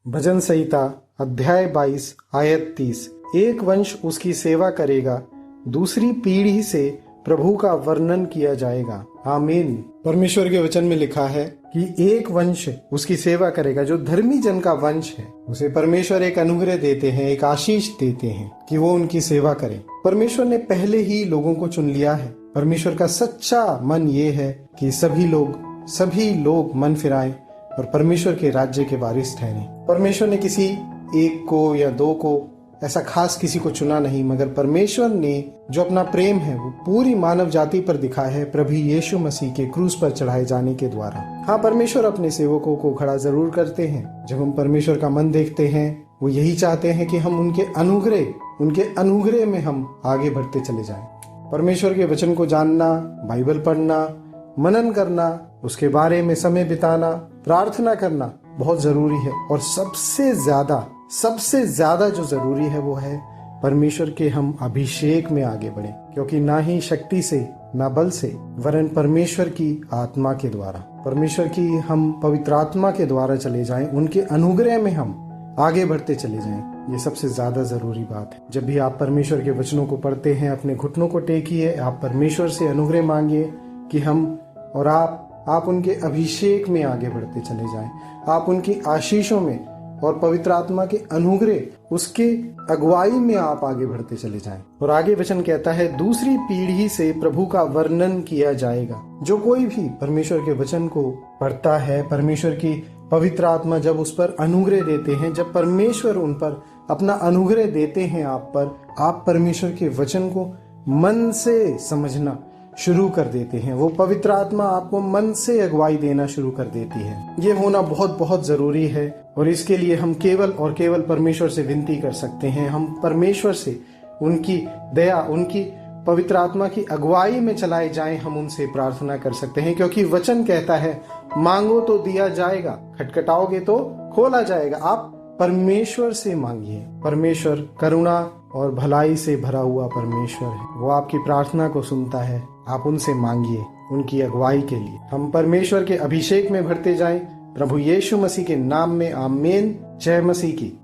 भजन संहिता अध्याय 22 आयत 30। एक वंश उसकी सेवा करेगा, दूसरी पीढ़ी से प्रभु का वर्णन किया जाएगा। आमीन। परमेश्वर के वचन में लिखा है कि एक वंश उसकी सेवा करेगा। जो धर्मी जन का वंश है उसे परमेश्वर एक अनुग्रह देते हैं, एक आशीष देते हैं कि वो उनकी सेवा करे। परमेश्वर ने पहले ही लोगों को चुन लिया है। परमेश्वर का सच्चा मन ये है कि सभी लोग मन फिराएं और परमेश्वर के राज्य के वारिस ठहरे। परमेश्वर ने किसी एक को या दो को ऐसा खास किसी को चुना नहीं, मगर परमेश्वर ने जो अपना प्रेम है वो पूरी मानव जाति पर दिखाया है प्रभु यीशु मसीह के क्रूस पर चढ़ाए जाने के द्वारा। हाँ, परमेश्वर अपने सेवकों को खड़ा जरूर करते हैं। जब हम परमेश्वर का मन देखते हैं वो यही चाहते हैं कि हम उनके अनुग्रह में हम आगे बढ़ते चले जाएं। परमेश्वर के वचन को जानना, बाइबल पढ़ना, मनन करना, उसके बारे में समय बिताना, प्रार्थना करना बहुत जरूरी है। और सबसे ज्यादा जो जरूरी है वो है परमेश्वर के हम अभिषेक में आगे बढ़े, क्योंकि ना ही शक्ति से ना बल से वरन परमेश्वर की आत्मा के द्वारा, परमेश्वर की हम पवित्र आत्मा के द्वारा चले जाएं, उनके अनुग्रह में हम आगे बढ़ते चले जाएं। ये सबसे ज्यादा जरूरी बात है। जब भी आप परमेश्वर के वचनों को पढ़ते हैं, अपने घुटनों को टेकिए, आप परमेश्वर से अनुग्रह मांगिए कि हम और आप उनके अभिषेक में आगे बढ़ते चले जाएं। आप उनकी आशीषों में और पवित्र आत्मा के अनुग्रह, उसके अगुवाई में आप आगे बढ़ते चले जाएं। और आगे वचन कहता है, दूसरी पीढ़ी से प्रभु का वर्णन किया जाएगा। जो कोई भी परमेश्वर के वचन को पढ़ता है, परमेश्वर की पवित्र आत्मा जब उस पर अनुग्रह देते हैं, जब परमेश्वर उन पर अपना अनुग्रह देते हैं आप परमेश्वर के वचन को मन से समझना शुरू कर देते हैं। वो पवित्र आत्मा आपको मन से अगुवाई देना शुरू कर देती है। ये होना बहुत जरूरी है और इसके लिए हम केवल परमेश्वर से विनती कर सकते हैं। हम परमेश्वर से उनकी दया, उनकी पवित्र आत्मा की अगुवाई में चलाए जाएं, हम उनसे प्रार्थना कर सकते हैं, क्योंकि वचन कहता है, मांगो तो दिया जाएगा, खटखटाओगे तो खोला जाएगा। आप परमेश्वर से मांगिए। परमेश्वर करुणा और भलाई से भरा हुआ परमेश्वर है। वो आपकी प्रार्थना को सुनता है। आप उनसे मांगिए उनकी अगुवाई के लिए। हम परमेश्वर के अभिषेक में भरते जाएं। प्रभु यीशु मसीह के नाम में आमीन। जय मसीह की।